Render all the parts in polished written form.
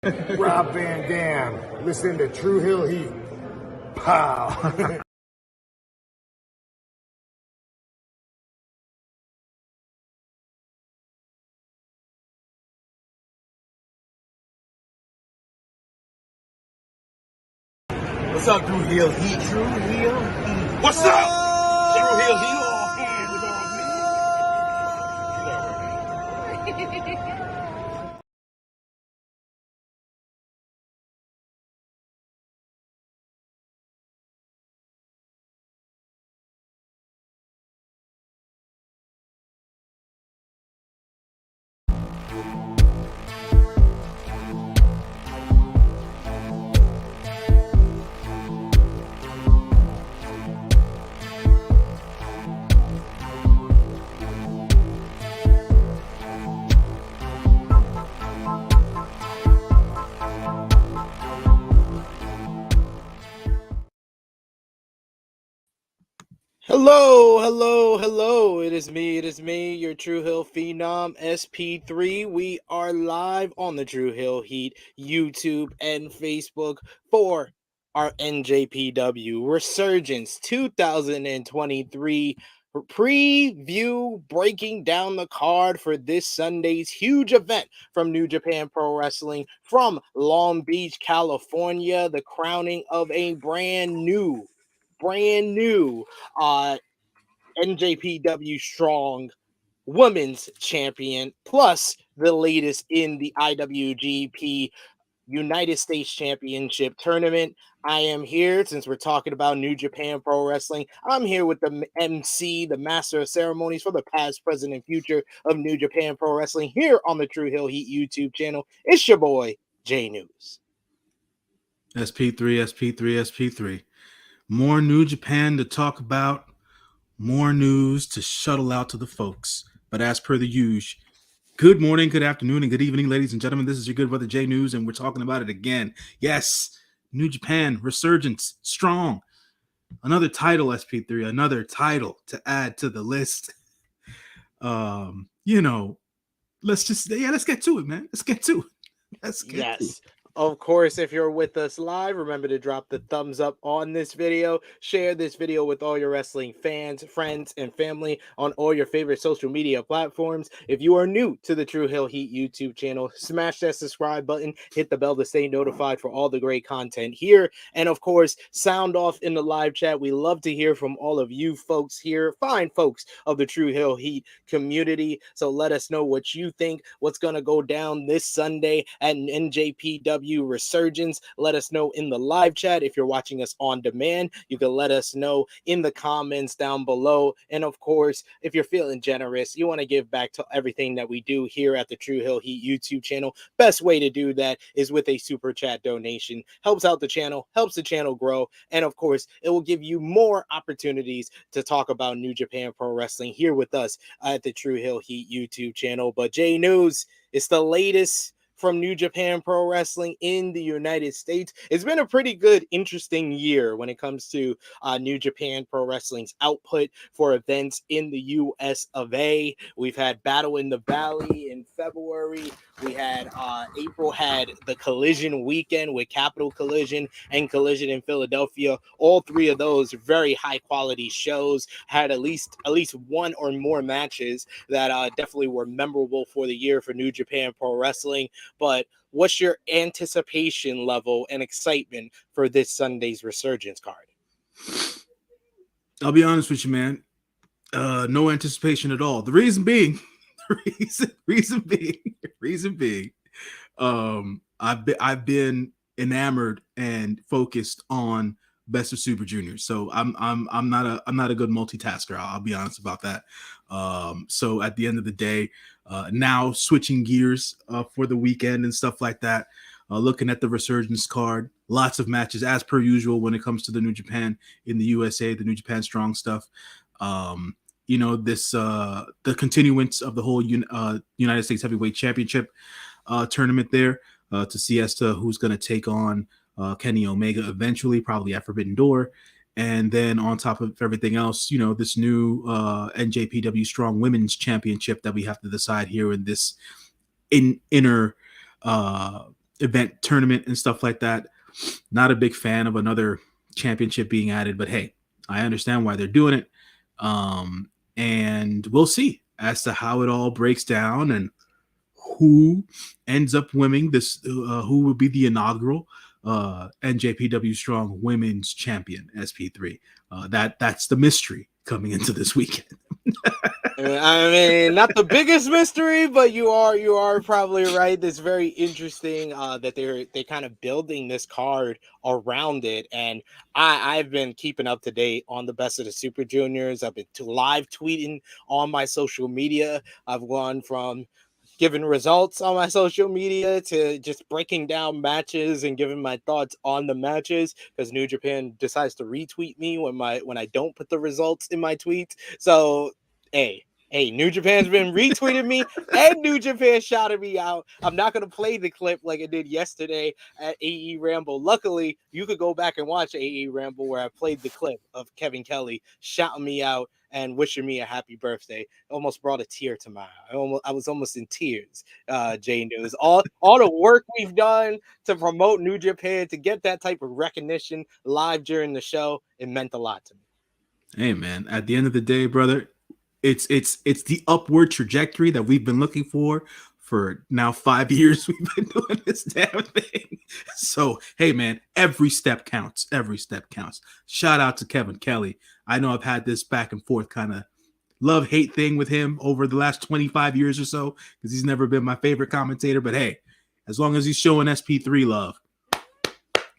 Rob Van Dam, listen to True Hill Heat. Pow. What's up, True Hill Heat? True Hill Heat. What's up? True Hill Heat. Hello. It is me, your True Hill Phenom, SP3. We are live on the True Hill Heat YouTube and Facebook for our NJPW Resurgence 2023 preview, breaking down the card for this Sunday's huge event from New Japan Pro Wrestling from Long Beach, California, the crowning of a brand new NJPW Strong Women's Champion, plus the latest in the IWGP United States Championship Tournament. I am here, since we're talking about New Japan Pro Wrestling, I'm here with the MC, the Master of Ceremonies for the past, present, and future of New Japan Pro Wrestling here on the True Hill Heat YouTube channel. It's your boy, J-News. SP3. More New Japan to talk about, more news to shuttle out to the folks. But as per the usual, good morning, good afternoon, and good evening, ladies and gentlemen. This is your good brother J-News, and we're talking about it again. Yes, New Japan Resurgence, strong. Another title, SP3, another title to add to the list. Let's get to it, man. Let's get to it. Of course, if you're with us live, remember to drop the thumbs up on this video. Share this video with all your wrestling fans, friends, and family on all your favorite social media platforms. If you are new to the True Hill Heat YouTube channel, smash that subscribe button, hit the bell to stay notified for all the great content here. And of course, sound off in the live chat. We love to hear from all of you folks here, fine folks of the True Hill Heat community. So let us know what you think, what's going to go down this Sunday at NJPW Resurgence. Let us know in the live chat. If you're watching us on demand, you can let us know in the comments down below. And of course, if you're feeling generous, you want to give back to everything that we do here at the True Hill Heat YouTube channel, best way to do that is with a super chat donation. Helps out the channel, helps the channel grow, and of course, it will give you more opportunities to talk about New Japan Pro Wrestling here with us at the True Hill Heat YouTube channel. But J-News, it's the latest from New Japan Pro Wrestling in the United States. It's been a pretty good, interesting year when it comes to New Japan Pro Wrestling's output for events in the US of A. We've had Battle in the Valley in February. We had April had the Collision weekend with Capital Collision and Collision in Philadelphia. All three of those very high quality shows had at least one or more matches that definitely were memorable for the year for New Japan Pro Wrestling. But what's your anticipation level and excitement for this Sunday's Resurgence card? I'll be honest with you, man. No anticipation at all. The reason being, I've been enamored and focused on Best of Super Juniors. So I'm not a good multitasker. I'll be honest about that. So at the end of the day, now switching gears for the weekend and stuff like that, looking at the Resurgence card, lots of matches as per usual when it comes to the New Japan in the USA, the New Japan Strong stuff. The continuance of the whole United States Heavyweight Championship tournament there to see as to who's going to take on Kenny Omega eventually, probably at Forbidden Door. And then on top of everything else, this new NJPW Strong Women's Championship that we have to decide here in this inner event tournament and stuff like that. Not a big fan of another championship being added, but hey, I understand why they're doing it. And we'll see as to how it all breaks down and who ends up winning this, who will be the inaugural NJPW Strong Women's Champion SP3. That's the mystery coming into this weekend. I mean, not the biggest mystery, but you are probably right. It's very interesting that they're kind of building this card around it, and I've been keeping up to date on the Best of the Super Juniors. I've been live tweeting on my social media. I've gone from giving results on my social media to just breaking down matches and giving my thoughts on the matches, because New Japan decides to retweet me when I don't put the results in my tweets. So hey, New Japan's been retweeting me, and New Japan shouted me out. I'm not going to play the clip like I did yesterday at AE Ramble. Luckily, you could go back and watch AE Ramble where I played the clip of Kevin Kelly shouting me out and wishing me a happy birthday. Almost brought a tear to my eye. I was almost in tears. J-News. All the work we've done to promote New Japan, to get that type of recognition live during the show, it meant a lot to me. Hey man, at the end of the day, brother, it's the upward trajectory that we've been looking for now 5 years. We've been doing this damn thing. So hey man, every step counts. Every step counts. Shout out to Kevin Kelly. I know I've had this back and forth kind of love-hate thing with him over the last 25 years or so, because he's never been my favorite commentator. But hey, as long as he's showing SP3 love,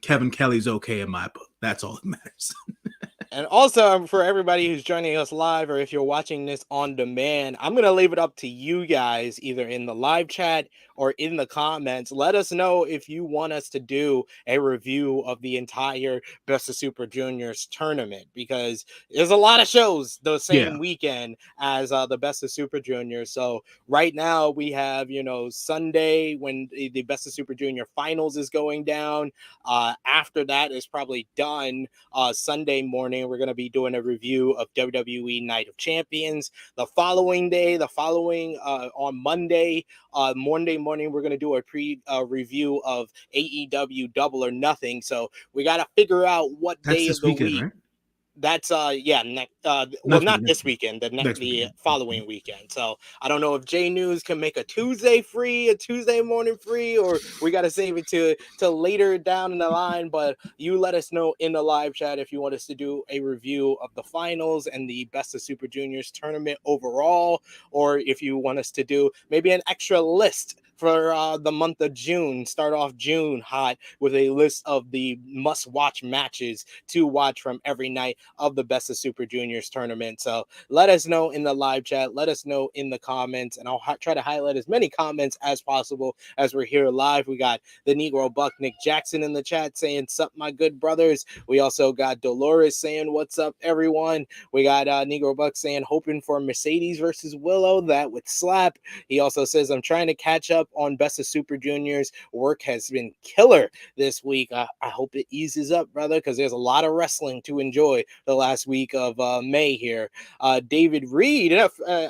Kevin Kelly's okay in my book. That's all that matters. And also, for everybody who's joining us live, or if you're watching this on demand, I'm going to leave it up to you guys, either in the live chat or in the comments. Let us know if you want us to do a review of the entire Best of Super Juniors tournament, because there's a lot of shows the same weekend as the Best of Super Juniors. So right now we have, Sunday when the Best of Super Junior finals is going down. After that is probably done. Sunday morning, we're going to be doing a review of WWE Night of Champions. The following day, on Monday morning, we're going to do a review of AEW Double or Nothing. So we got to figure out what day of the week. Right? That's not this weekend, the following weekend. So I don't know if J-News can make a Tuesday morning free, or we got to save it to later down in the line. But you let us know in the live chat if you want us to do a review of the finals and the Best of Super Juniors tournament overall, or if you want us to do maybe an extra list for the month of June. Start off June hot with a list of the must-watch matches to watch from every night of the Best of Super Juniors tournament. So let us know in the live chat. Let us know in the comments, and I'll try to highlight as many comments as possible as we're here live. We got the Negro Buck Nick Jackson in the chat saying, "Sup, my good brothers." We also got Dolores saying, "What's up, everyone?" We got Negro Buck saying, "Hoping for Mercedes versus Willow. That would slap." He also says, "I'm trying to catch up on Best of Super Juniors. Work has been killer this week. I hope it eases up, brother, because there's a lot of wrestling to enjoy the last week of May here." David Reed,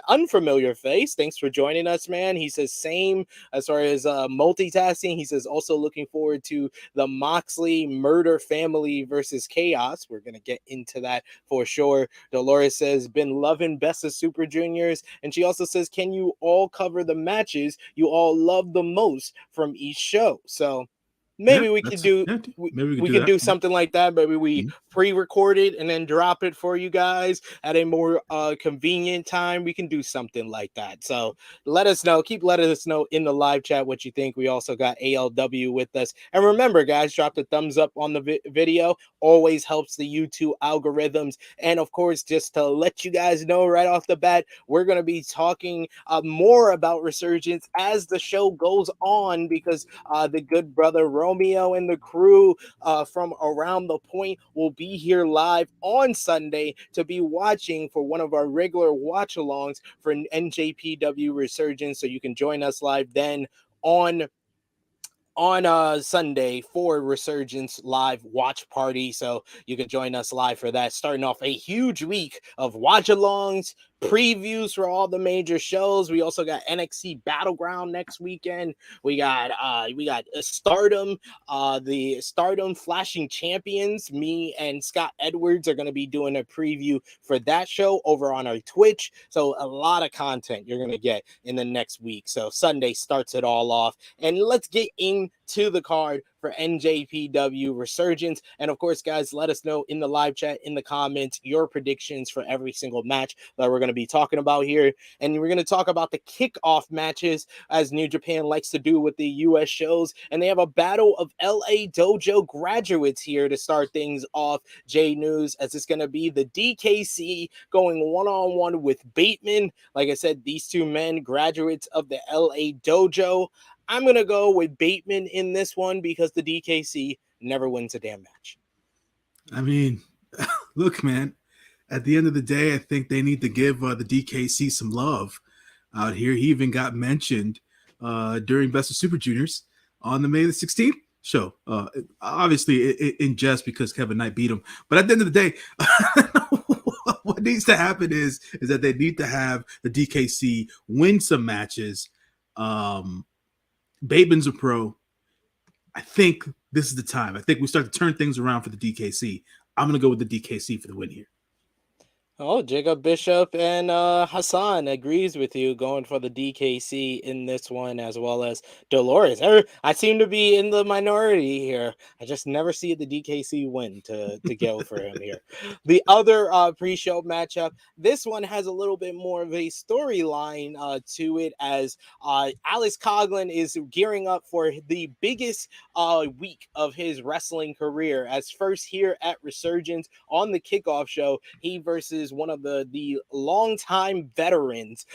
unfamiliar face, thanks for joining us, man. He says same as far as multitasking. He says also looking forward to the Moxley Murder Family versus Chaos. We're going to get into that for sure. Dolores says, "Been loving Best of Super Juniors." And she also says, "Can you all cover the matches you all love the most from each show?" So maybe we could do something like that. Maybe we pre-record it and then drop it for you guys at a more convenient time. We can do something like that. So let us know. Keep letting us know in the live chat what you think. We also got ALW with us. And remember, guys, drop the thumbs up on the video. Always helps the YouTube algorithms. And of course, just to let you guys know right off the bat, we're going to be talking more about Resurgence as the show goes on, because the good brother Romeo and the crew from Around the Point will be here live on Sunday to be watching for one of our regular watch-alongs for NJPW Resurgence. So you can join us live then on on Sunday for Resurgence live watch party. So you can join us live for that, starting off a huge week of watch-alongs, previews for all the major shows. We also got NXT Battleground next weekend. We got Stardom, the Stardom Flashing Champions. Me and Scott Edwards are going to be doing a preview for that show over on our Twitch. So a lot of content you're going to get in the next week. So Sunday starts it all off. And let's get into the card for NJPW Resurgence. And of course, guys, let us know in the live chat, in the comments, your predictions for every single match that we're going to be talking about here. And we're going to talk about the kickoff matches, as New Japan likes to do with the US shows. And they have a battle of LA Dojo graduates here to start things off, J-News, as it's going to be the DKC going one-on-one with Bateman. Like I said, these two men, graduates of the LA Dojo. I'm going to go with Bateman in this one because the DKC never wins a damn match. I mean, look, man, at the end of the day, I think they need to give the DKC some love out here. He even got mentioned during Best of Super Juniors on the May the 16th show. Obviously, in jest because Kevin Knight beat him. But at the end of the day, what needs to happen is that they need to have the DKC win some matches. Bateman's a pro. I think this is the time. I think we start to turn things around for the DKC. I'm going to go with the DKC for the win here. Oh, Jacob Bishop and Hassan agrees with you, going for the DKC in this one, as well as Dolores. I seem to be in the minority here. I just never see the DKC win to go for him here. The other pre-show matchup, this one has a little bit more of a storyline to it, as Alex Coughlin is gearing up for the biggest week of his wrestling career, as first here at Resurgence on the kickoff show, he versus one of the longtime veterans.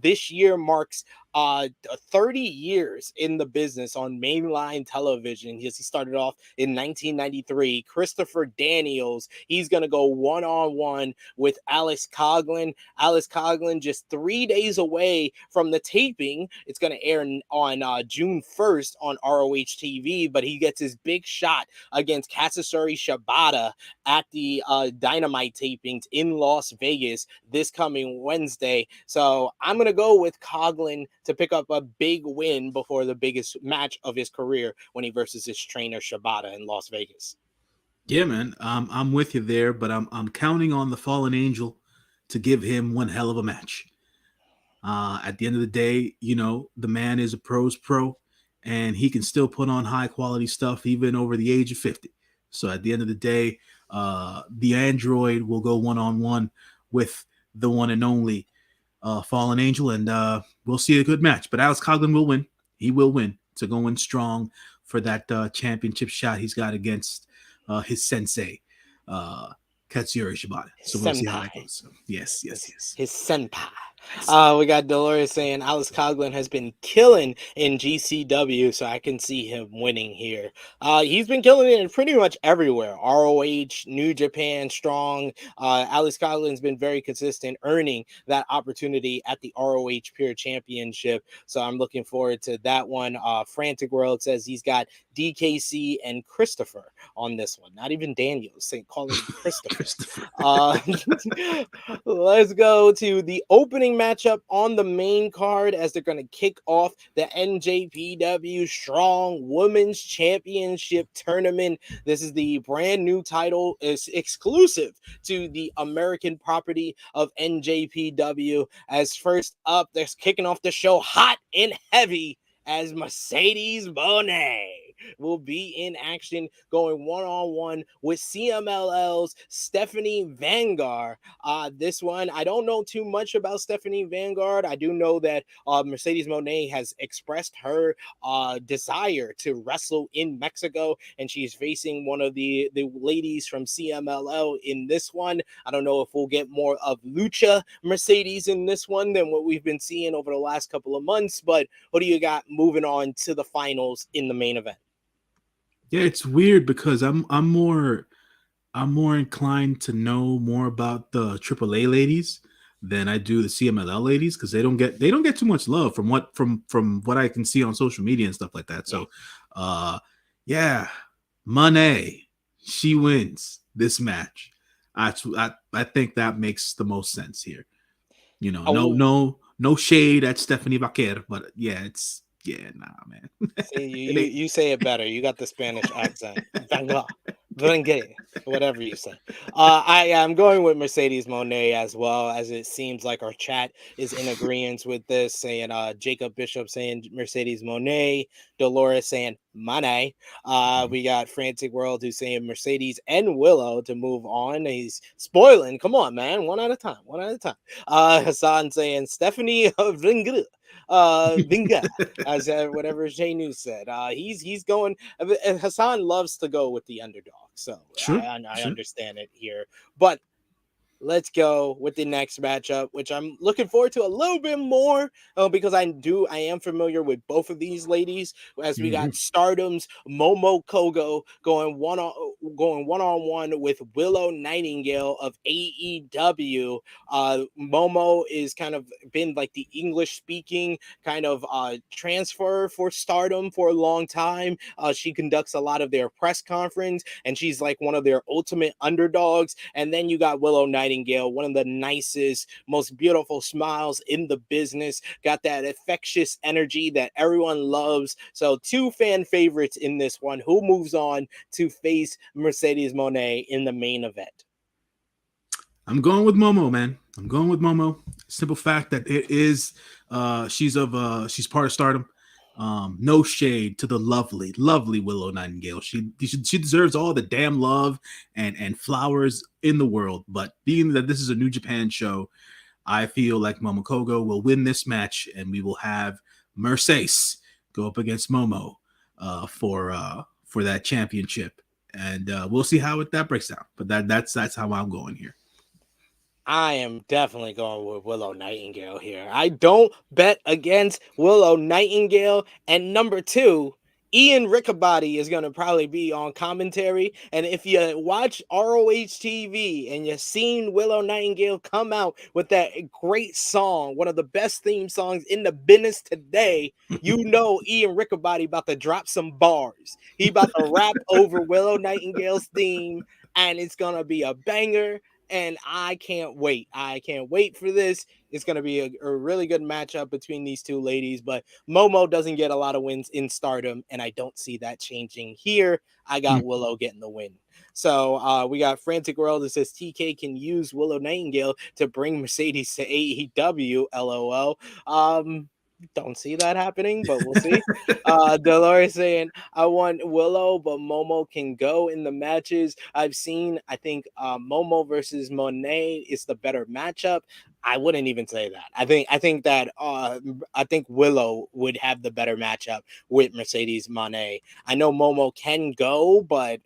This year marks 30 years in the business on mainline television. He started off in 1993. Christopher Daniels, he's going to go one-on-one with Alex Coughlin. Alex Coughlin just 3 days away from the taping. It's going to air on June 1st on ROH TV, but he gets his big shot against Katsuyori Shibata at the Dynamite tapings in Las Vegas this coming Wednesday. So I'm going to go with Coughlin to pick up a big win before the biggest match of his career when he versus his trainer Shibata in Las Vegas. Yeah, man, I'm with you there, but I'm counting on the Fallen Angel to give him one hell of a match. At the end of the day, you know, the man is a pro's pro, and he can still put on high quality stuff even over the age of 50. So at the end of the day, the android will go one-on-one with the one and only Fallen Angel, and we'll see a good match. But Alex Coughlin will win. He will win to go in strong for that championship shot he's got against his sensei, Katsuyori Shibata. So we'll see how that goes. So, yes. His senpai. We got Dolores saying Alex Coughlin has been killing in GCW, so I can see him winning here. He's been killing it pretty much everywhere. ROH, New Japan, Strong. Alex Coughlin's been very consistent, earning that opportunity at the ROH Pure Championship. So I'm looking forward to that one. Frantic World says he's got DKC and Christopher on this one. Not even Daniel, calling him Christopher. Let's go to the opening matchup on the main card, as they're going to kick off the NJPW Strong Women's Championship Tournament. This is the brand new title, is exclusive to the American property of NJPW. As first up, they're kicking off the show hot and heavy, as Mercedes Mone will be in action, going one-on-one with CMLL's Stephanie Vanguard. This one, I don't know too much about Stephanie Vanguard. I do know that Mercedes Mone has expressed her desire to wrestle in Mexico, and she's facing one of the ladies from CMLL in this one. I don't know if we'll get more of Lucha Mercedes in this one than what we've been seeing over the last couple of months, but what do you got moving on to the finals in the main event? Yeah, it's weird because I'm more inclined to know more about the AAA ladies. than I do the CMLL ladies, because they don't get too much love from what I can see on social media and stuff like that. So yeah, Mone, she wins this match. I think that makes the most sense here. You know, no shade at Stephanie Vaquer, but yeah, nah, man. See, you say it better. You got the Spanish accent. Venga, venga, whatever you say. I am going with Mercedes Moné as well, as it seems like our chat is in agreement with this, saying Jacob Bishop saying Mercedes Moné, Dolores saying Mane. We got Frantic World who's saying Mercedes and Willow to move on. He's spoiling. Come on, man. One at a time. Hassan saying Stephanie Venga. Vinga, as whatever J-News said. He's going. And Hassan loves to go with the underdog, so Sure, I understand it here. But let's go with the next matchup, which I'm looking forward to a little bit more because I am familiar with both of these ladies. As we got Stardom's Momo Kogo going one on one with Willow Nightingale of AEW. Momo is kind of been like the English speaking kind of transfer for Stardom for a long time. She conducts a lot of their press conference, and she's like one of their ultimate underdogs. And then you got Willow Nightingale, one of the nicest, most beautiful smiles in the business, got that infectious energy that everyone loves. So two fan favorites in this one. Who moves on to face Mercedes Moné in the main event? I'm going with Momo, man. I'm going with Momo. Simple fact that it is she's part of Stardom. No shade to the lovely Willow Nightingale. She deserves all the damn love and flowers in the world. But being that this is a New Japan show, I feel like Momo Kogo will win this match, and we will have Mercedes go up against Momo for that championship, and we'll see how that breaks down. But that's how I'm going here. I am definitely going with Willow Nightingale here. I don't bet against Willow Nightingale. And number two, Ian Riccaboni is going to probably be on commentary. And if you watch ROH TV and you've seen Willow Nightingale come out with that great song, one of the best theme songs in the business today, you know Ian Riccaboni about to drop some bars. He about to rap over Willow Nightingale's theme, and it's going to be a banger. And I can't wait. I can't wait for this. It's going to be a really good matchup between these two ladies. But Momo doesn't get a lot of wins in Stardom, and I don't see that changing here. I got Willow getting the win. So we got Frantic World that says TK can use Willow Nightingale to bring Mercedes to AEW. LOL. Don't see that happening, but we'll see. Dolores saying, I want Willow, but Momo can go in the matches. I think Momo versus Monet is the better matchup. I wouldn't even say that. I think Willow would have the better matchup with Mercedes Monet. I know Momo can go, but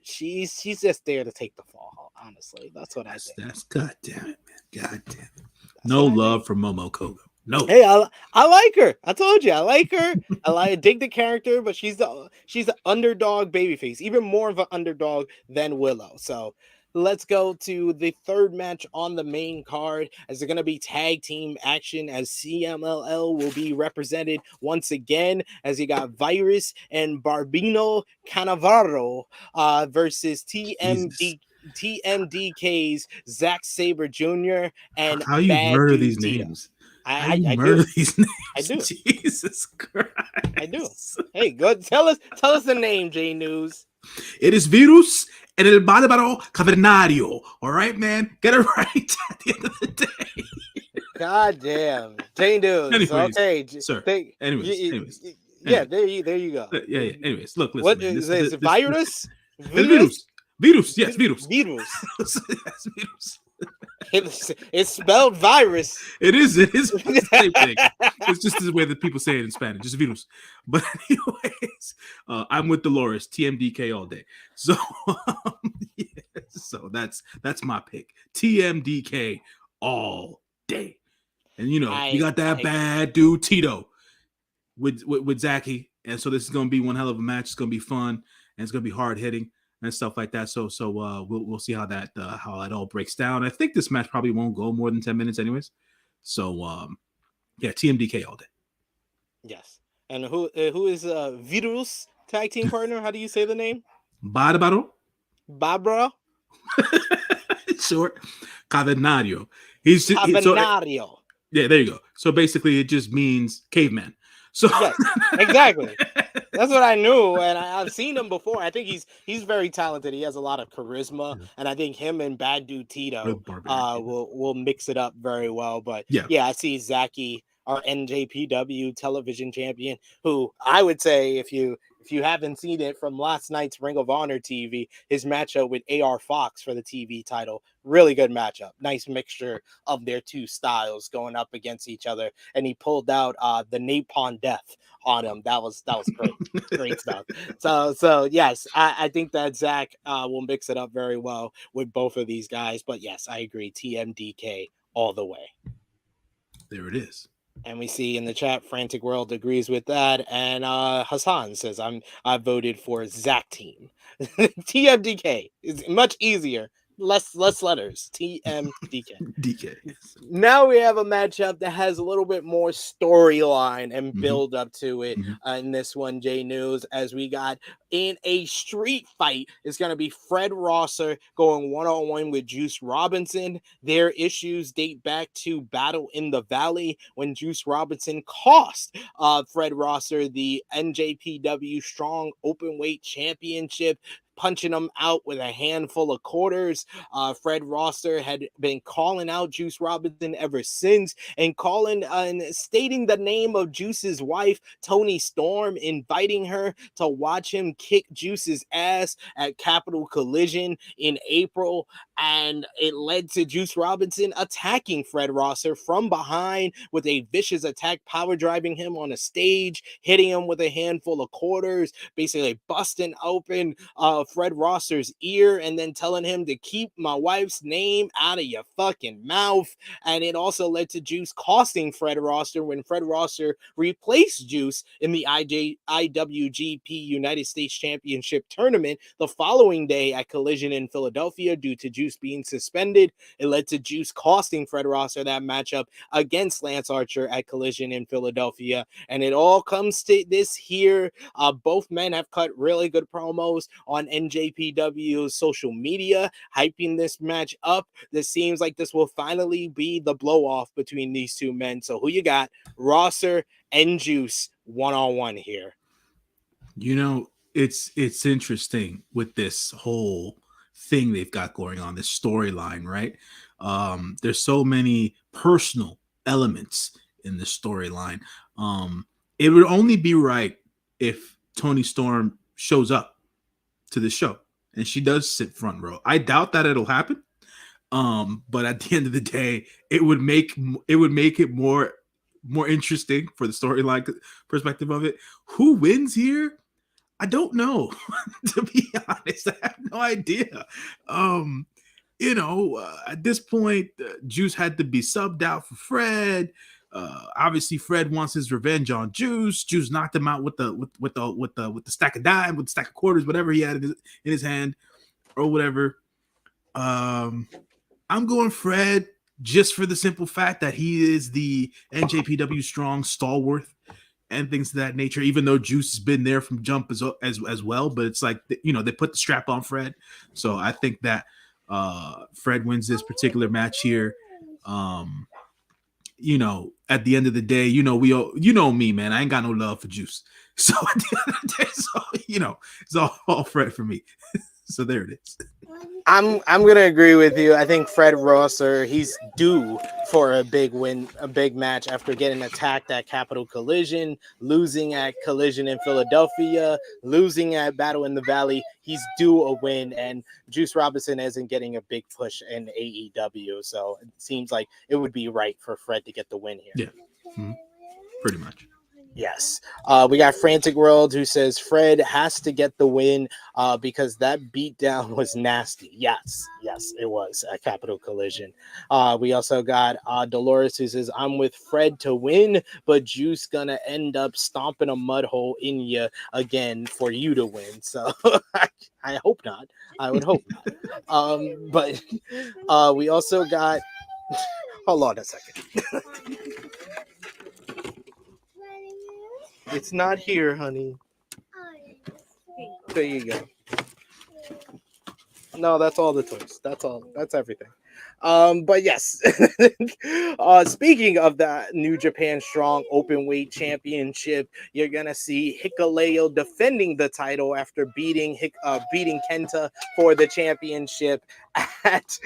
she's just there to take the fall. Honestly, that's what I think. That's God damn it, man. God damn it. No love for Momo Kogo. No. Hey, I like her. I told you I like her. I dig the character, but she's the underdog babyface, even more of an underdog than Willow. So let's go to the third match on the main card, as they're going to be tag team action, as CMLL will be represented once again, as you got Virus and Barbino Cannavaro versus TMDK's Zack Sabre Jr. and how you Bad murder Dude these Tito. names. I murder do. These names. I do. Jesus Christ. I do. Hey, good. Tell us the name, J-News. It is Virus and El Barbaro Cavernario. All right, man. Get it right at the end of the day. God damn. J-News. Anyways, okay, sir. Anyways. Yeah, there you go. Yeah. Anyways, look, listen. What man, is this? Virus? Virus. Yes, virus. Virus. Yes, virus. It's spelled virus. It is the same thing. It's just the way that people say it in Spanish, just virus. But anyways, I'm with Dolores, TMDK all day. So, so that's my pick, TMDK all day. And you got that bad dude Tito with Zachy, and so this is gonna be one hell of a match. It's gonna be fun and it's gonna be hard hitting. and stuff like that. So we'll see how that all breaks down. I think this match probably won't go more than 10 minutes anyways. So yeah, TMDK all day. Yes. And who is Virus tag team partner? How do you say the name? Barbaro. Barbara Short. Cavernario. So Cavernario. yeah, there you go. So basically, it just means caveman. So yes, exactly. That's what I knew, and I've seen him before. I think he's very talented. He has a lot of charisma, and I think him and Bad Dude Tito will mix it up very well. But yeah, I see Zaki, our NJPW television champion, who I would say if you haven't seen it from last night's Ring of Honor TV, his matchup with AR Fox for the TV title, really good matchup. Nice mixture of their two styles going up against each other, and he pulled out the Napalm Death on him. That was great. Great stuff. So yes, I think that Zach will mix it up very well with both of these guys. But yes, I agree. TMDK all the way. There it is. And we see in the chat, Frantic World agrees with that. And Hassan says, I voted for Zach team. TMDK is much easier. Less letters. TMDK. DK. Yes. Now we have a matchup that has a little bit more storyline and build up to it in this one, J-News, as we got in a street fight. It's going to be Fred Rosser going one-on-one with Juice Robinson. Their issues date back to Battle in the Valley when Juice Robinson cost Fred Rosser the NJPW Strong Openweight Championship, punching him out with a handful of quarters. Fred Rosser had been calling out Juice Robinson ever since, and calling and stating the name of Juice's wife, Toni Storm, inviting her to watch him kick Juice's ass at Capital Collision in April. And it led to Juice Robinson attacking Fred Rosser from behind with a vicious attack, power driving him on a stage, hitting him with a handful of quarters, basically busting open Fred Rosser's ear and then telling him to keep my wife's name out of your fucking mouth. And it also led to Juice costing Fred Rosser when Fred Rosser replaced Juice in the IWGP United States Championship tournament the following day at Collision in Philadelphia due to Juice being suspended. It led to Juice costing Fred Rosser that matchup against Lance Archer at Collision in Philadelphia. And it all comes to this here. Both men have cut really good promos on NJPW's social media, hyping this match up. This seems like this will finally be the blow off between these two men. So who you got? Rosser and Juice one-on-one here. You know, it's interesting with this whole thing they've got going on, this storyline, right? There's so many personal elements in the storyline. It would only be right if Toni Storm shows up to the show and she does sit front row. I doubt that it'll happen. But at the end of the day, it would make it more interesting for the storyline perspective of it. Who wins here? I don't know. To be honest, I have no idea. At this point, Juice had to be subbed out for Fred. Obviously, Fred wants his revenge on Juice. Juice knocked him out with the stack of dime, with the stack of quarters, whatever he had in his hand, or whatever. I'm going Fred just for the simple fact that he is the NJPW Strong stalwart and things of that nature. Even though Juice has been there from jump as well, but it's like they put the strap on Fred, so I think that Fred wins this particular match here. At the end of the day, me, man, I ain't got no love for Juice. So at the end of the day, it's all Fred for me. So there it is. I'm gonna agree with you. I think Fred Rosser, he's due for a big win, a big match after getting attacked at Capital Collision, losing at Collision in Philadelphia, losing at Battle in the Valley. He's due a win, and Juice Robinson isn't getting a big push in AEW, so it seems like it would be right for Fred to get the win here. Yeah, pretty much. Yes. We got Frantic World who says Fred has to get the win because that beatdown was nasty. Yes, it was a Capital Collision. We also got Dolores who says, I'm with Fred to win, but Juice gonna end up stomping a mud hole in you again for you to win. So I hope not. I would hope not. But we also got, hold on a second. It's not here, honey. There you go. No, that's all the toys. That's all. That's everything. But yes, speaking of that New Japan Strong Openweight Championship, you're gonna see Hikuleo defending the title after beating Kenta for the championship at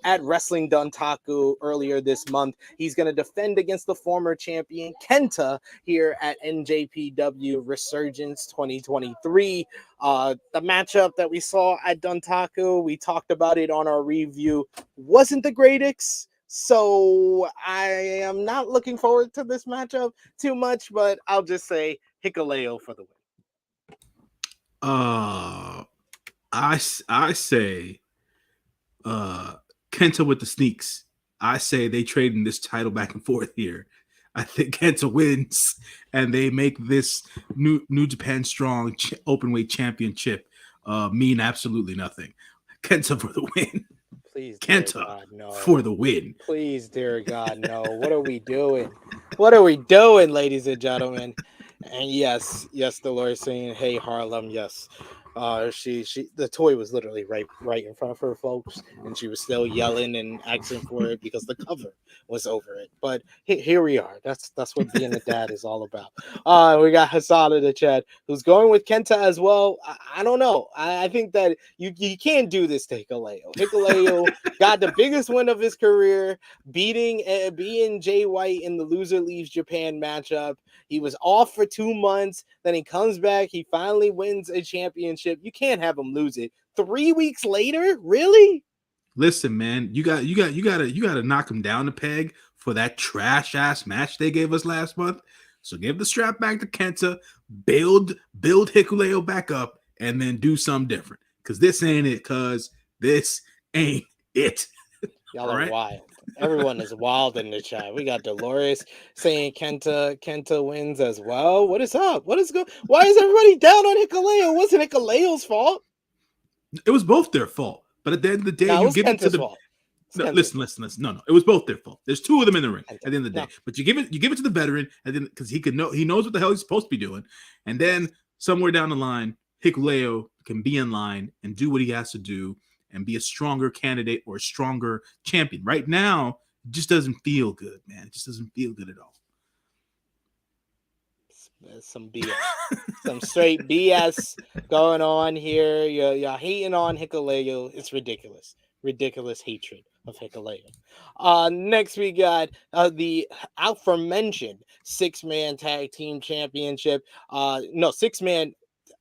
at Wrestling Dontaku earlier this month. He's gonna defend against the former champion Kenta here at NJPW Resurgence 2023. The matchup that we saw at Dontaku, we talked about it on our review, wasn't the greatest. So I am not looking forward to this matchup too much, but I'll just say Hikuleo for the win. I say Kenta with the sneaks. I say they trading this title back and forth here. I think Kenta wins, and they make this New Japan Strong Openweight Championship mean absolutely nothing. Kenta for the win. Please, Kenta God, no. for the win. Please, dear God, no. What are we doing? What are we doing, ladies and gentlemen? And yes, Dolores saying, "Hey Harlem," yes. She the toy was literally right in front of her, folks, and she was still yelling and asking for it because the cover was over it. But here we are. That's what being a dad is all about. We got Hassan in the chat who's going with Kenta as well. I don't know. I think that you can't do this to Hikuleo. Hikuleo got the biggest win of his career, beating Jay White in the loser leaves Japan matchup. He was off for 2 months. Then he comes back. He finally wins a championship. You can't have him lose it 3 weeks later. Really? Listen, man, you gotta knock him down a peg for that trash ass match they gave us last month. So give the strap back to Kenta, build Hikuleo back up, and then do something different. Cause this ain't it. Cause this ain't it. Y'all are wild. Everyone is wild in the chat. We got Dolores saying Kenta wins as well. What is up? What is going? Why is everybody down on Hikuleo? It wasn't Hikuleo's fault. It was both their fault. But at the end of the day, you give it to the fault. No, listen. No. It was both their fault. There's 2 of them in the ring at the end of the day. But you give it to the veteran, and then because he knows what the hell he's supposed to be doing. And then somewhere down the line, Hikuleo can be in line and do what he has to do and be a stronger candidate or a stronger champion. Right now, it just doesn't feel good, man. It just doesn't feel good at all. Some BS, some straight BS going on here. You're hating on Hikuleo. It's ridiculous hatred of Hikuleo. Next we got the aforementioned 6-man tag team championship. Six-man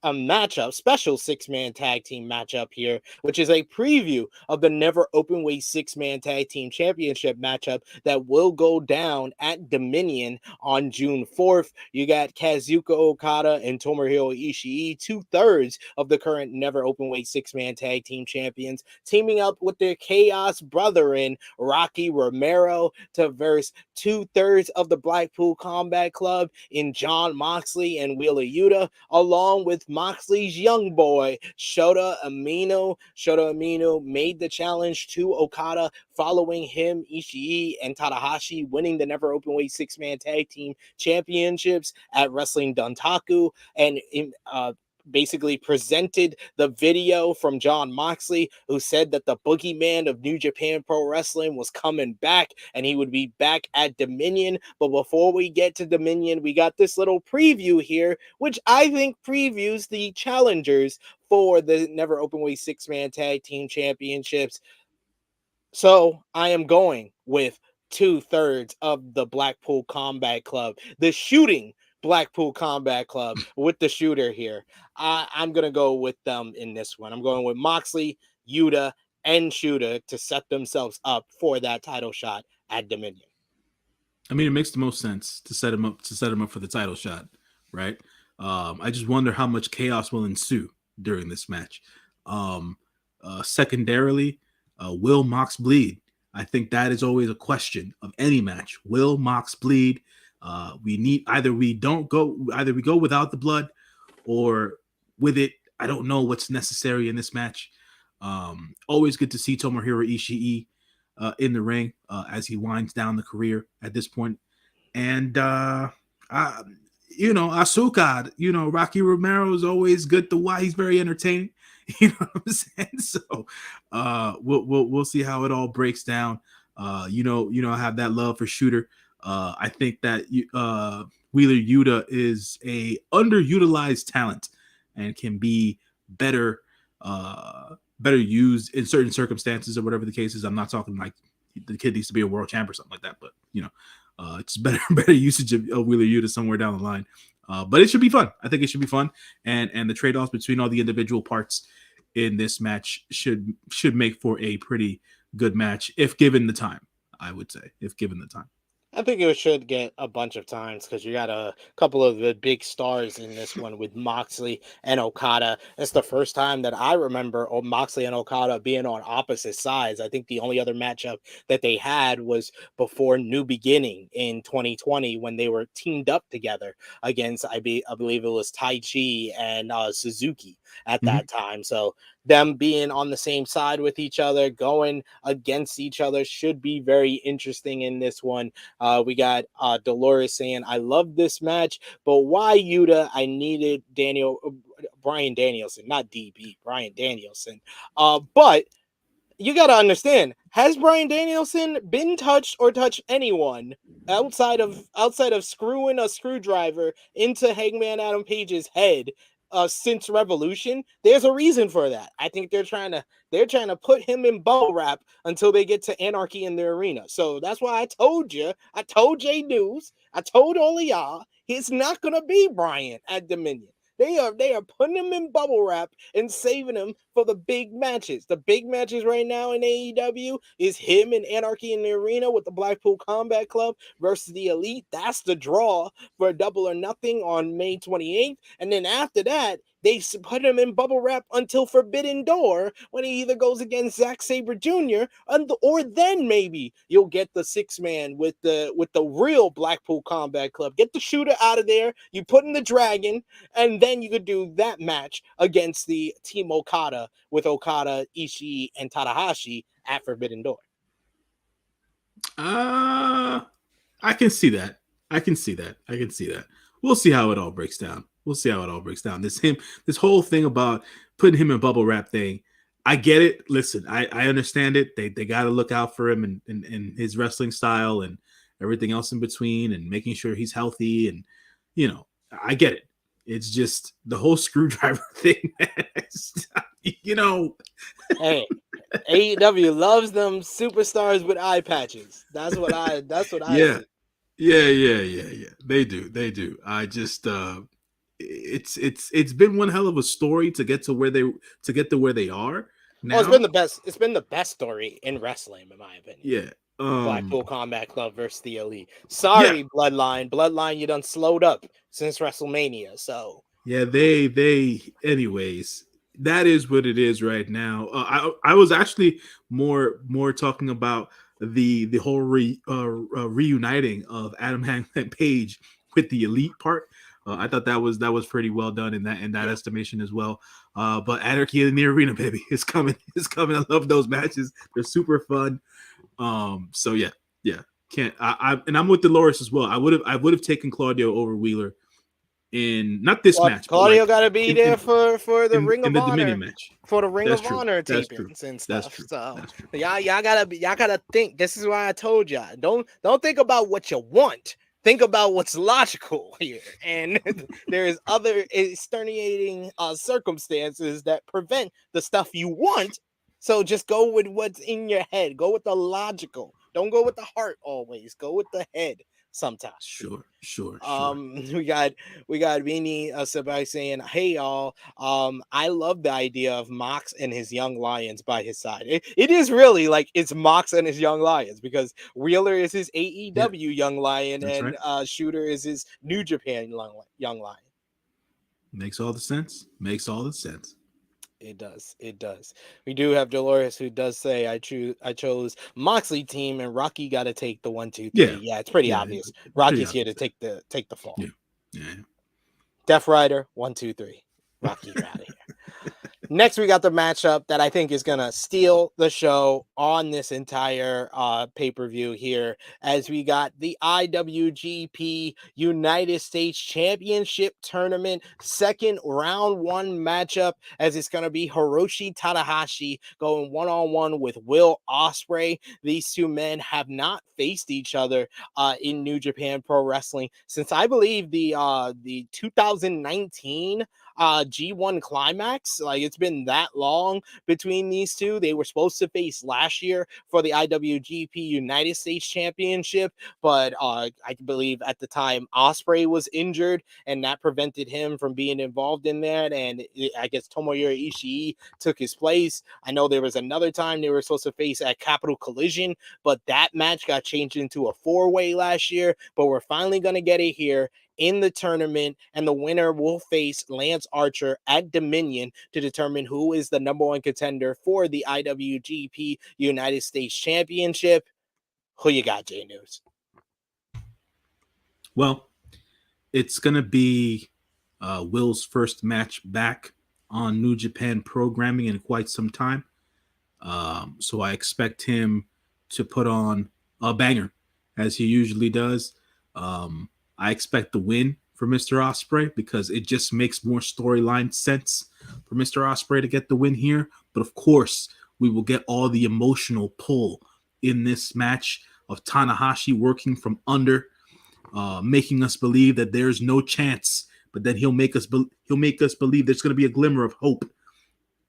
matchup, special 6-man tag team matchup here, which is a preview of the Never Openweight 6-man tag team championship matchup that will go down at Dominion on June 4th. You got Kazuchika Okada and Tomohiro Ishii, 2/3 of the current Never Openweight 6-man tag team champions, teaming up with their Chaos brethren Rocky Romero to verse 2/3 of the Blackpool Combat Club in John Moxley and Wheeler Yuta, along with Moxley's young boy, Shota Umino. Shota Umino made the challenge to Okada, following him, Ishii and Tanahashi winning the Never Openweight 6-man tag team championships at Wrestling Dontaku, and basically presented the video from John Moxley, who said that the boogeyman of New Japan Pro Wrestling was coming back and he would be back at Dominion. But before we get to Dominion, we got this little preview here, which I think previews the challengers for the Never Openweight 6-man tag team championships. So I am going with 2/3 of the Blackpool Combat Club, the shooting Blackpool Combat Club with the shooter here. I'm going to go with them in this one. I'm going with Moxley, Yuta, and Shooter to set themselves up for that title shot at Dominion. I mean, it makes the most sense to set him up for the title shot, right? I just wonder how much chaos will ensue during this match. Um, Secondarily, will Mox bleed? I think that is always a question of any match. Will Mox bleed? We need either we go without the blood or with it. I don't know what's necessary in this match. Always good to see Tomohiro Ishii in the ring as he winds down the career at this point. And Asuka, Rocky Romero is always good to watch. He's very entertaining. You know what I'm saying? So we'll see how it all breaks down. I have that love for Shooter. I think that Wheeler Yuta is a underutilized talent and can be better used in certain circumstances or whatever the case is. I'm not talking like the kid needs to be a world champ or something like that, but it's better usage of Wheeler Yuta somewhere down the line. But it should be fun. I think it should be fun, and the trade-offs between all the individual parts in this match should make for a pretty good match if given the time. I would say if given the time. I think it should get a bunch of times because you got a couple of the big stars in this one with Moxley and Okada. It's the first time that I remember Moxley and Okada being on opposite sides. I think the only other matchup that they had was before New Beginning in 2020 when they were teamed up together against, I believe it was Tai Chi and Suzuki at that time. So them being on the same side with each other, going against each other should be very interesting in this one. We got Dolores saying, I love this match, but why Yuta? I needed Brian Danielson, not DB, Brian Danielson. But you got to understand, has Brian Danielson been touched or touched anyone outside of screwing a screwdriver into Hangman Adam Page's head since Revolution? There's a reason for that. I think they're trying to put him in bubble wrap until they get to Anarchy in their arena. So that's why I told J-News, I told all of y'all, he's not gonna be Brian at Dominion. They are putting him in bubble wrap and saving him for the big matches. The big matches right now in AEW is him and Anarchy in the arena with the Blackpool Combat Club versus the Elite. That's the draw for Double or Nothing on May 28th. And then after that, they put him in bubble wrap until Forbidden Door when he either goes against Zack Sabre Jr. or then maybe you'll get the 6-man with the real Blackpool Combat Club. Get the Shooter out of there. You put in the Dragon, and then you could do that match against the Team Okada with Okada, Ishii, and Tanahashi at Forbidden Door. I can see that. We'll see how it all breaks down. This whole thing about putting him in bubble wrap thing. I get it. Listen, I understand it. They got to look out for him and his wrestling style and everything else in between and making sure he's healthy. And, I get it. It's just the whole screwdriver thing. Hey, AEW loves them superstars with eye patches. That's what I yeah. see. Yeah. They do. I just it's been one hell of a story to get to where they are now. Oh, it's been the best story in wrestling, in my opinion. Yeah. Blackpool Combat Club versus the Elite. Sorry, yeah. Bloodline, you done slowed up since WrestleMania. So yeah, they anyways. That is what it is right now. I was actually more talking about the whole reuniting of Adam Hangman Page with the Elite part. I thought that was pretty well done in that estimation as well. But Anarchy in the Arena, baby, is coming. I love those matches. They're super fun. So yeah. Can't I'm with Dolores as well. I would have taken Claudio over Wheeler in not this match. Claudio got to be there for the Ring of Honor match. For the Ring of Honor tapings and stuff. That's true. So y'all gotta think. This is why I told y'all don't think about what you want. Think about what's logical here. And there's other extenuating circumstances that prevent the stuff you want. So just go with what's in your head. Go with the logical. Don't go with the heart always. Go with the head sometimes. Sure. We got Vini Sabai saying, "Hey y'all, I love the idea of Mox and his young lions by his side. It is really like it's Mox and his young lions, because Wheeler is his AEW young lion, That's and right. Shooter is his New Japan young lion." Makes all the sense. Makes all the sense. It does. It does. We do have Dolores, who does say, I chose Moxley team, and Rocky got to take the 1, 2, 3. Yeah. Yeah, it's pretty Yeah. obvious. It's pretty Rocky's here to obvious. take the fall. Yeah. Yeah. Death Rider, 1, 2, 3. Rocky, you're out of here. Next, we got the matchup that I think is going to steal the show on this entire pay-per-view here, as we got the IWGP United States Championship Tournament second round 1 matchup, as it's going to be Hiroshi Tanahashi going one-on-one with Will Ospreay. These two men have not faced each other in New Japan Pro Wrestling since, I believe, the 2019 G1 Climax. Like, it's been that long between these two. They were supposed to face last year for the IWGP United States Championship, but I believe at the time Ospreay was injured, and that prevented him from being involved in that. And I guess Tomohiro Ishii took his place. I know there was another time they were supposed to face at Capital Collision, but that match got changed into a 4-way last year. But we're finally going to get it here in the tournament, and the winner will face Lance Archer at Dominion to determine who is the number 1 contender for the IWGP United States Championship. Who you got, J-News? Well, it's going to be Will's first match back on New Japan programming in quite some time. So I expect him to put on a banger, as he usually does. I expect the win for Mr. Ospreay, because it just makes more storyline sense for Mr. Ospreay to get the win here. But of course, we will get all the emotional pull in this match of Tanahashi working from under, making us believe that there's no chance. But then he'll make us believe there's going to be a glimmer of hope.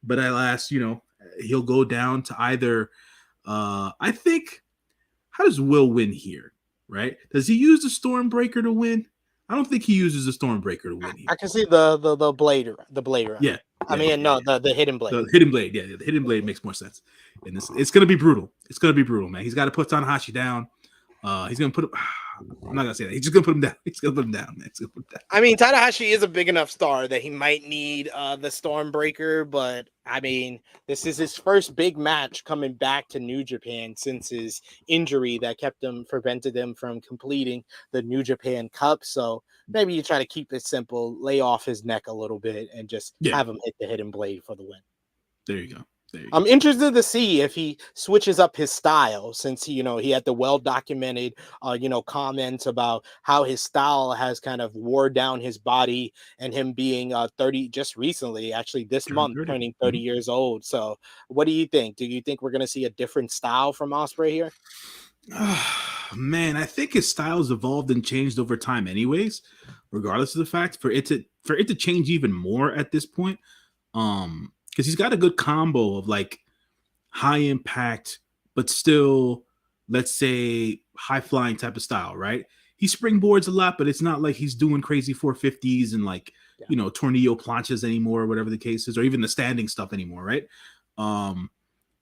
But at last, he'll go down to either. I think. How does Will win here? Right? Does he use the Stormbreaker to win? I don't think he uses the Stormbreaker to win here. I can see the blade run. Yeah. The hidden blade. The hidden blade. Yeah, the hidden blade makes more sense. And it's going to be brutal. It's going to be brutal, man. He's got to put Tanahashi down. He's going to put him. I'm not going to say that. He's just going to put him down. He's going to put him down, man. He's going to put him down. I mean, Tanahashi is a big enough star that he might need the Stormbreaker, but I mean, this is his first big match coming back to New Japan since his injury that prevented him from completing the New Japan Cup. So maybe you try to keep it simple, lay off his neck a little bit, and just have him hit the hidden blade for the win. There you go. I'm interested to see if he switches up his style, since he had the well-documented comments about how his style has kind of wore down his body, and him being 30 just recently, actually this month, turning 30 years old. So what do you think? Do you think we're going to see a different style from Ospreay here? Man, I think his style's evolved and changed over time anyways, regardless of the fact for it to change even more at this point. Because he's got a good combo of like high impact, but still, let's say, high flying type of style, right? He springboards a lot, but it's not like he's doing crazy 450s and tornillo planchas anymore, or whatever the case is, or even the standing stuff anymore, right?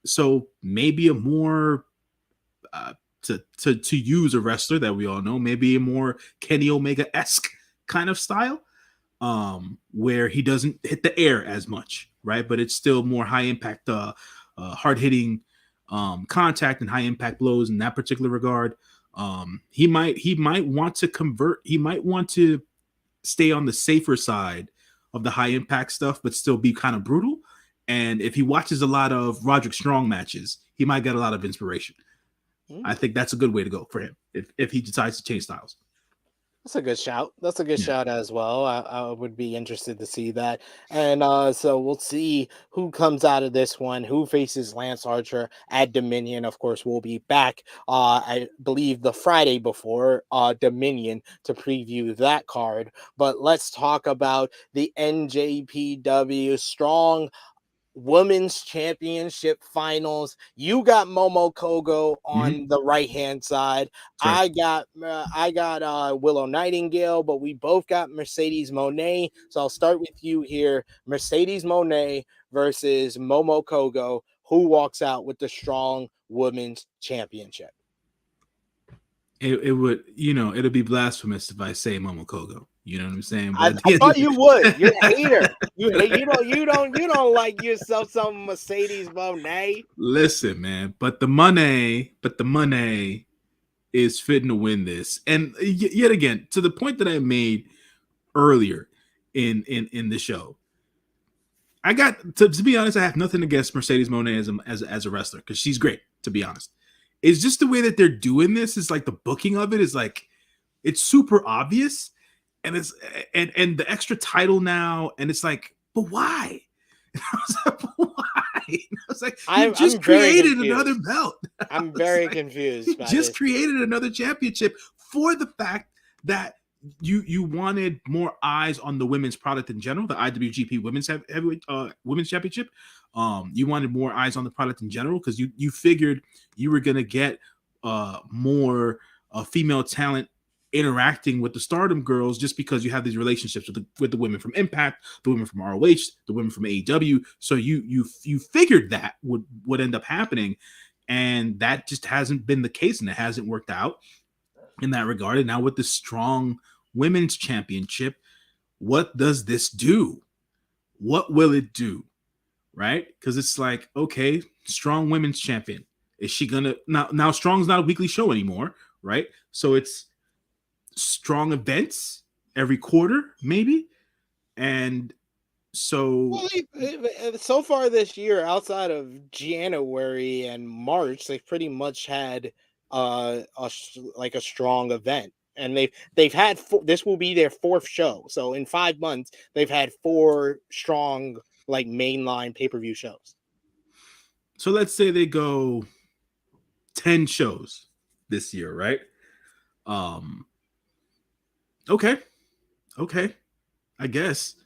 So maybe a more to use a wrestler that we all know, maybe a more Kenny Omega-esque kind of style, where he doesn't hit the air as much, right? But it's still more high impact, hard hitting contact and high impact blows in that particular regard. He might want to convert. He might want to stay on the safer side of the high impact stuff, but still be kind of brutal. And if he watches a lot of Roderick Strong matches, he might get a lot of inspiration. I think that's a good way to go for him if he decides to change styles. That's a good shout. That's a good shout as well. I would be interested to see that. And so we'll see who comes out of this one, who faces Lance Archer at Dominion. Of course, we'll be back, I believe, the Friday before Dominion to preview that card. But let's talk about the NJPW Strong Women's Championship Finals. You got Momo Kogo on Mhm. the right hand side. That's I got Willow Nightingale, but we both got Mercedes Mone. So I'll start with you here. Mercedes Mone versus Momo Kogo. Who walks out with the strong women's championship? it would, it'll be blasphemous if I say Momokogo. You know what I'm saying? But I, at I the end thought of you would. You're a hater. but You don't like yourself some Mercedes Monet. listen, man. But the money is fitting to win this. And yet again, to the point that I made earlier in the show, I got to be honest. I have nothing against Mercedes Monet as a wrestler because she's great. To be honest, it's just the way that they're doing this. Is like the booking of it is like it's super obvious, and it's and the extra title now, and it's like, but why? I was like, but why? I was like, you just I'm very created another confused. belt. I'm Was very like, confused you by just this. created another championship for the fact that you wanted more eyes on the women's product in general, the IWGP Women's Championship. You wanted more eyes on the product in general because you figured you were gonna get more female talent interacting with the Stardom girls just because you have these relationships with the women from Impact, the women from ROH, the women from AEW. So you figured that would end up happening, and that just hasn't been the case, and it hasn't worked out in that regard. And now with the strong women's championship, what does this do? What will it do? Right? Because it's like, okay, strong women's champion. Is she gonna now? Strong's not a weekly show anymore, right? So it's strong events every quarter, maybe. And so Well, so far this year, outside of January and March, they've pretty much had like a strong event, and they've had this will be their fourth show. So in 5 months, they've had four strong like mainline pay-per-view shows. so let's say they go 10 shows this year, right? Um okay. Okay. I guess.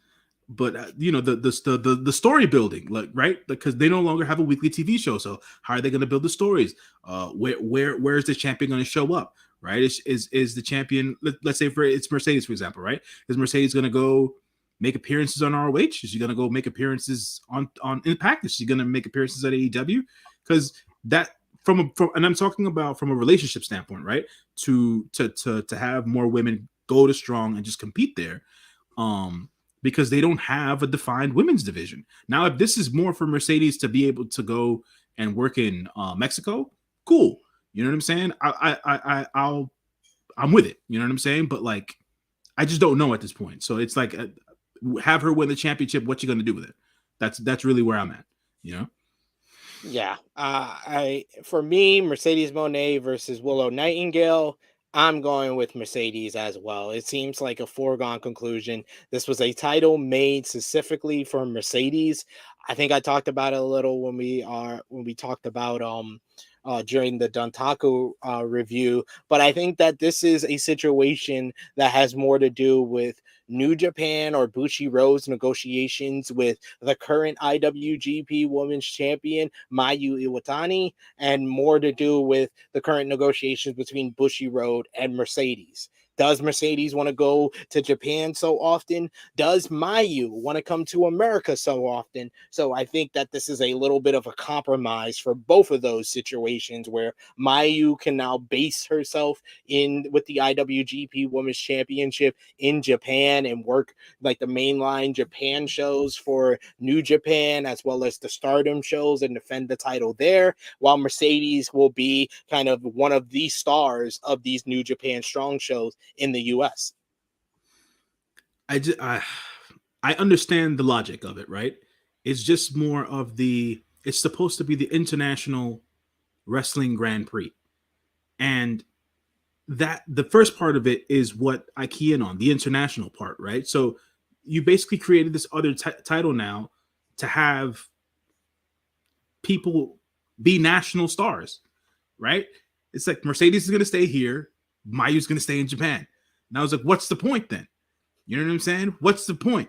But the story building, like, right, because they no longer have a weekly TV show. So how are they going to build the stories? Where is the champion going to show up? Right? Is the champion? Let's say it's Mercedes, for example, right? Is Mercedes going to go make appearances on ROH? Is she going to go make appearances on Impact? Is she going to make appearances at AEW? Because that and I'm talking about from a relationship standpoint, right? To have more women go to Strong and just compete there. Because they don't have a defined women's division. Now, if this is more for Mercedes to be able to go and work in Mexico, cool. You know what I'm saying? I'm with it. You know what I'm saying? But like, I just don't know at this point. So it's like, have her win the championship. What you gonna do with it? That's really where I'm at. You know? Yeah. For me, Mercedes Monet versus Willow Nightingale. I'm going with Mercedes as well. It seems like a foregone conclusion. This was a title made specifically for Mercedes. I think I talked about it a little when we talked about during the Dontaku review, but I think that this is a situation that has more to do with New Japan or Bushiroad's negotiations with the current IWGP Women's Champion Mayu Iwatani, and more to do with the current negotiations between Bushiroad and Mercedes. Does Mercedes want to go to Japan so often? Does Mayu want to come to America so often? So I think that this is a little bit of a compromise for both of those situations where Mayu can now base herself in with the IWGP Women's Championship in Japan and work like the mainline Japan shows for New Japan as well as the Stardom shows and defend the title there, while Mercedes will be kind of one of the stars of these New Japan Strong shows in the US. I understand the logic of it, right? It's just more of it's supposed to be the International Wrestling Grand Prix. And that the first part of it is what I key in on, the international part, right? So you basically created this other title now to have people be national stars, right? It's like Mercedes is going to stay here, Mayu's going to stay in Japan. And I was like, what's the point then? You know what I'm saying? What's the point?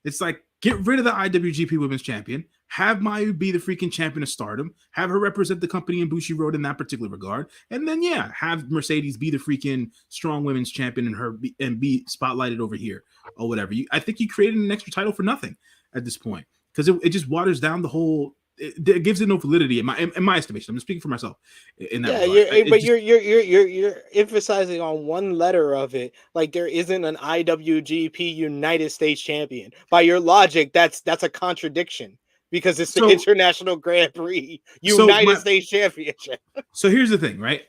It's like Get rid of the IWGP Women's Champion. Have Mayu be the freaking champion of Stardom. Have her represent the company in Bushi Road in that particular regard. And then, yeah, have Mercedes be the freaking strong women's champion and be spotlighted over here or whatever. I think you created an extra title for nothing at this point because it just waters down the whole. It gives it no validity in my estimation. I'm just speaking for myself in that regard. You're emphasizing on one letter of it, like there isn't an IWGP United States champion. By your logic, that's a contradiction because it's the International Grand Prix United States Championship. So here's the thing, right?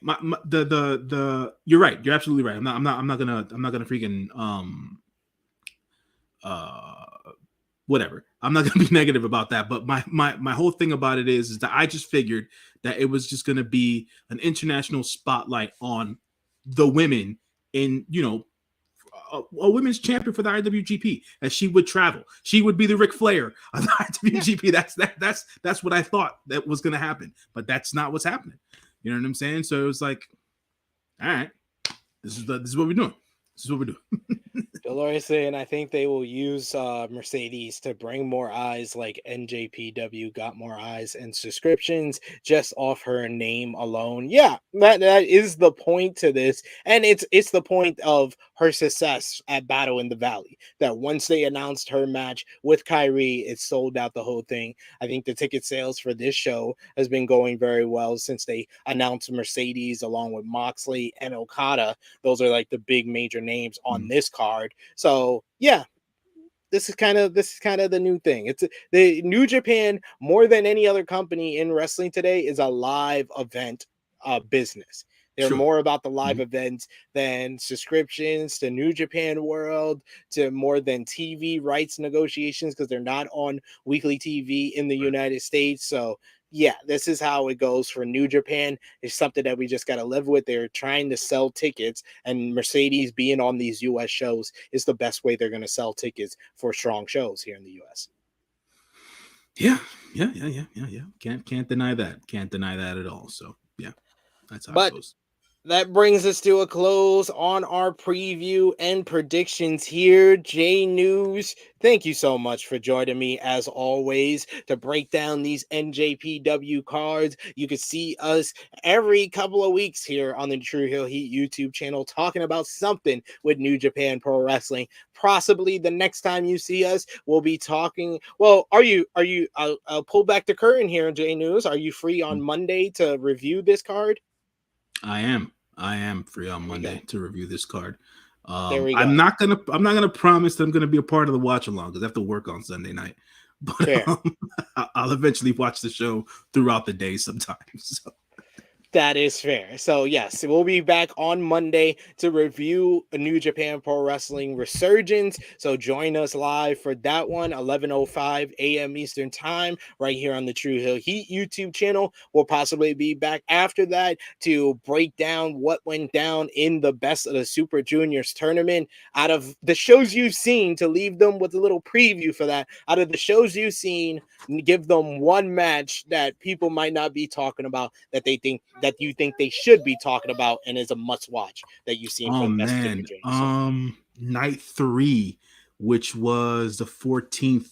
You're right. You're absolutely right. I'm not gonna freaking whatever. I'm not going to be negative about that, but my whole thing about it is that I just figured that it was just going to be an international spotlight on the women in, a women's champion for the IWGP, as she would travel. She would be the Ric Flair of the IWGP. Yeah. That's what I thought that was going to happen, but that's not what's happening. You know what I'm saying? So it was like, all right, this is what we're doing. This is what we're doing. Dolores saying, I think they will use Mercedes to bring more eyes, like NJPW got more eyes and subscriptions just off her name alone. Yeah, that is the point to this, and it's the point of her success at Battle in the Valley. That once they announced her match with Kyrie, it sold out the whole thing. I think the ticket sales for this show has been going very well since they announced Mercedes along with Moxley and Okada. Those are like the big major names on this card. So yeah, this is kind of the new thing. It's the New Japan, more than any other company in wrestling today, is a live event business. They're more about the live events than subscriptions to New Japan World, to more than TV rights negotiations, because they're not on weekly TV in the United States. So yeah, this is how it goes for New Japan. It's something that we just got to live with. They're trying to sell tickets, and Mercedes being on these U.S. shows is the best way they're going to sell tickets for strong shows here in the U.S. Yeah. Can't deny that. Can't deny that at all. So yeah, that's how it goes. That brings us to a close on our preview and predictions here. J-News, thank you so much for joining me, as always, to break down these NJPW cards. You can see us every couple of weeks here on the True Hill Heat YouTube channel talking about something with New Japan Pro Wrestling. Possibly the next time you see us, we'll be talking. Well, I'll pull back the curtain here, J-News. Are you free on Monday to review this card? I am free on Monday to review this card. There we go. I'm not gonna promise that I'm gonna be a part of the watch along because I have to work on Sunday night. But I'll eventually watch the show throughout the day sometimes. So. That is fair. So yes, we'll be back on Monday to review a New Japan Pro Wrestling Resurgence. So join us live for that one, 11:05 a.m. Eastern Time, right here on the True Hill Heat YouTube channel. We'll possibly be back after that to break down what went down in the Best of the Super Juniors tournament. Out of the shows you've seen, to leave them with a little preview for that, out of the shows you've seen, give them one match that people might not be talking about that you think they should be talking about and is a must watch that you've seen. Night 3, which was the 14th.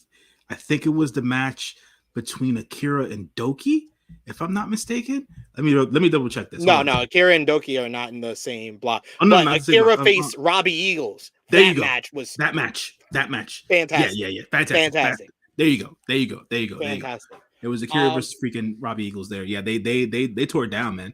I think it was the match between Akira and Doki, if I'm not mistaken. Let me double check this. No, Akira and Doki are not in the same block. But Akira faced Robbie Eagles. That match. Fantastic. Yeah. Fantastic. There you go. Fantastic. It was Akira versus freaking Robbie Eagles there. Yeah, they tore it down, man.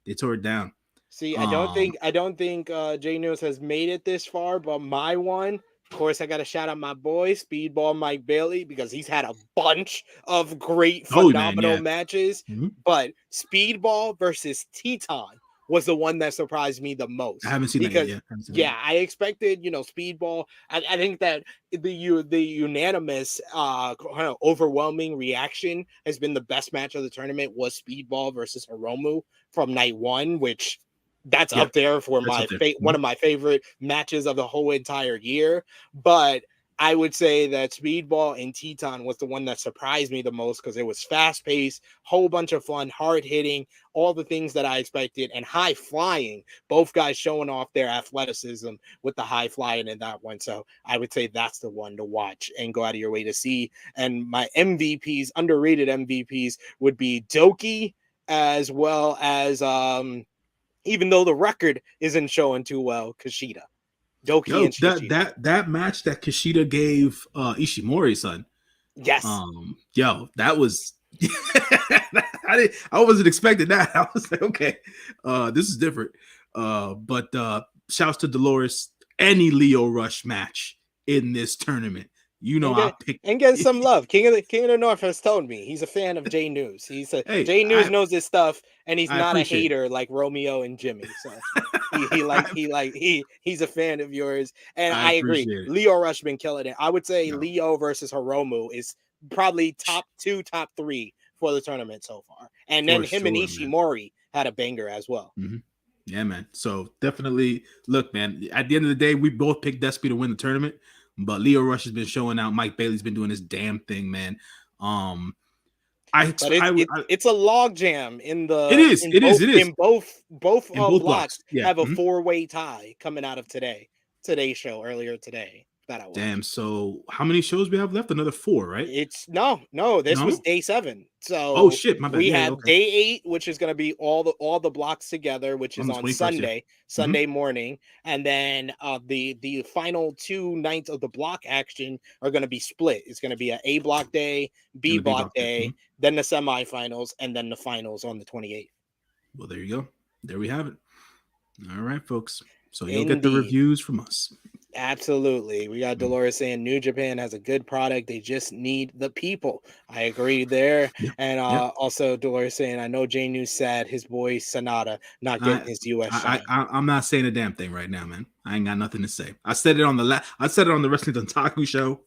They tore it down. See, I don't think J-News has made it this far, but my one, of course, I got to shout out my boy Speedball Mike Bailey, because he's had a bunch of great, phenomenal matches. Mm-hmm. But Speedball versus Teton was the one that surprised me the most. I haven't seen that yet. I expected, Speedball. I think that the unanimous, overwhelming reaction has been the best match of the tournament was Speedball versus Hiromu from night 1, which that's up there for one of my favorite matches of the whole entire year. But I would say that Speedball and Teton was the one that surprised me the most because it was fast paced, whole bunch of fun, hard hitting, all the things that I expected, and high flying. Both guys showing off their athleticism with the high flying in that one. So I would say that's the one to watch and go out of your way to see. And my MVPs, underrated MVPs, would be Doki, as well as even though the record isn't showing too well, Kushida. Doki and Shishida. that match that Kushida gave Ishimori, son. Yes. That was I wasn't expecting that. I was like, okay, this is different. But shouts to Dolores. Any Lio Rush match in this tournament, you know, I picked and getting some love. King of the North has told me he's a fan of J-News. He's a J-News knows his stuff, and he's not a hater like Romeo and Jimmy. So he's a fan of yours, and I agree. Lio Rush been killing it. I would say Lio versus Hiromu is probably top 2, top 3 for the tournament so far, and then him and Ishimori had a banger as well. Mm-hmm. Yeah, man. So definitely, look, man. At the end of the day, we both picked Despy to win the tournament, but Lio Rush has been showing out. Mike Bailey's been doing his damn thing, man. It's a log jam in the. It is. In both blocks. Yeah. Have a 4-way tie coming out of today's show earlier today. That I watched. Damn. So how many shows we have left? Another 4, right? It's no. This was day 7. So shit, my bad. We had day 8, which is going to be all the blocks together, which is on Sunday morning, and then the final 2 nights of the block action are going to be split. It's going to be A block day, B block day, then the semifinals, and then the finals on the 28th. Well, there you go. There we have it. All right, folks. So you'll get the reviews from us. Absolutely. We got Dolores saying New Japan has a good product. They just need the people. I agree there. Yep. And also Dolores saying, I know J-News sad his boy Sonata not getting his US shine. I'm not saying a damn thing right now, man. I ain't got nothing to say. I said it on the Wrestling Dontaku show.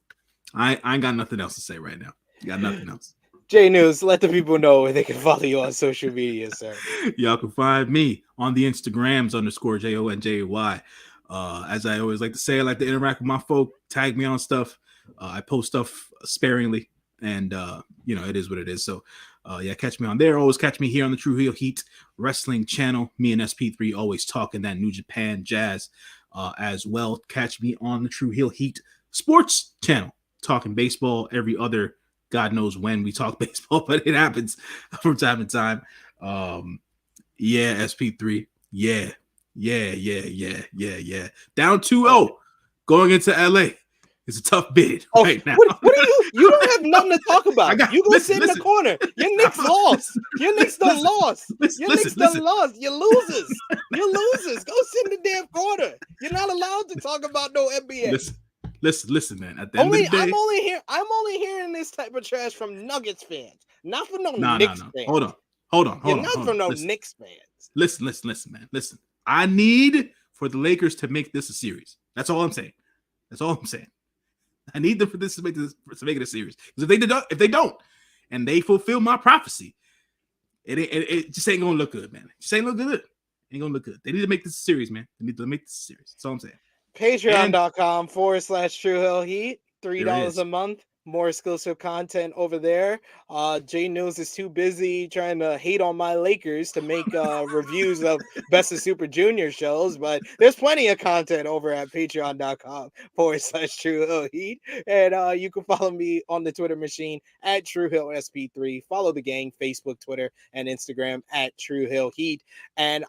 I ain't got nothing else to say right now. Got nothing else. J-News, let the people know where they can follow you on social media, sir. Y'all can find me on the Instagrams _JONJY. As I always like to say, I like to interact with my folk, tag me on stuff. I post stuff sparingly, and it is what it is. So catch me on there. Always catch me here on the True Heel Heat Wrestling channel. Me and SP3 always talking that New Japan jazz as well. Catch me on the True Heel Heat Sports channel, talking baseball every other God knows when we talk baseball, but it happens from time to time. SP3. Yeah. Down 2-0 going into LA. It's a tough bid right now. What are you don't have nothing to talk about. You go sit in the corner. Your Knicks lost. Your Knicks done lost. Your Knicks done lost. You losers. Go sit in the damn corner. You're not allowed to talk about no NBA. Listen, man. At the end of the day, I'm only hearing this type of trash from Nuggets fans, not from Knicks fans. Hold on. You're not from no Knicks fans. Listen, man. Listen. I need for the Lakers to make this a series. That's all I'm saying. I need them for this to make it a series. Because if they don't, and they fulfill my prophecy, it just ain't gonna look good, man. It just ain't look good. Ain't gonna look good. They need to make this a series, man. They need to make this a series. That's all I'm saying. Patreon.com/True Hill Heat. $3 a month. More exclusive content over there. J-News is too busy trying to hate on my Lakers to make reviews of Best of Super Junior shows, but there's plenty of content over at patreon.com/True Hill Heat. And you can follow me on the Twitter machine at True Hill SP3. Follow the gang, Facebook, Twitter, and Instagram at True Hill Heat. And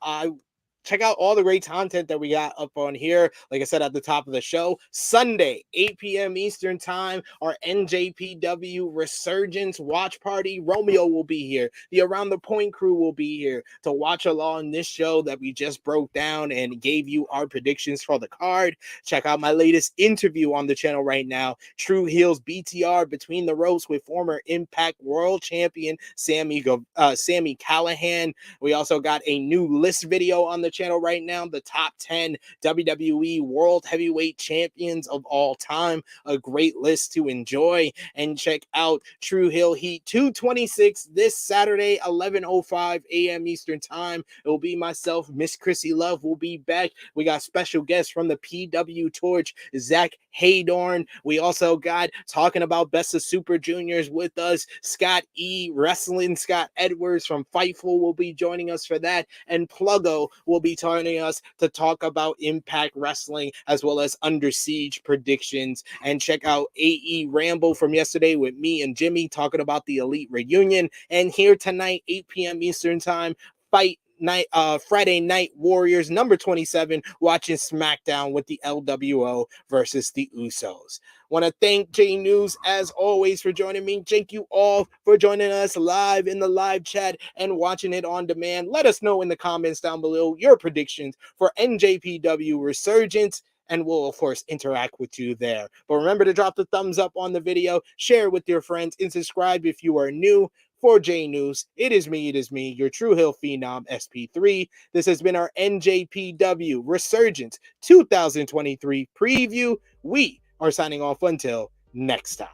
check out all the great content that we got up on here. Like I said at the top of the show, Sunday, 8 p.m. Eastern time, our NJPW Resurgence watch party. Romeo will be here. The Around the Point crew will be here to watch along this show that we just broke down and gave you our predictions for the card. Check out my latest interview on the channel right now, True Heels BTR Between the Ropes with former Impact World Champion Sammy Callahan. We also got a new list video on the the channel right now, the top 10 WWE World Heavyweight Champions of all time. A great list to enjoy. And check out True Hill Heat 226 this Saturday, 11:05 a.m. Eastern Time. It will be myself, Miss Chrissy Love will be back. We got special guests from the PW Torch, Zach Haydorn. We also got talking about Best of Super Juniors with us, Scott E. Wrestling, Scott Edwards from Fightful will be joining us for that, and Pluggo will be joining us to talk about Impact Wrestling as well as Under Siege predictions. And check out AE Ramble from yesterday with me and Jimmy talking about the Elite Reunion. And here tonight, 8 p.m. Eastern Time, Friday Night Warriors number 27, watching SmackDown with the LWO versus the Usos. Want to thank J-News as always for joining me. Thank you all for joining us live in the live chat and watching it on demand. Let us know in the comments down below your predictions for NJPW Resurgence, and we'll of course interact with you there. But remember to drop the thumbs up on the video, share with your friends, and subscribe if you are new. For J-News, it is me, your True Hill Phenom, SP3. This has been our NJPW Resurgence 2023 preview. We are signing off until next time.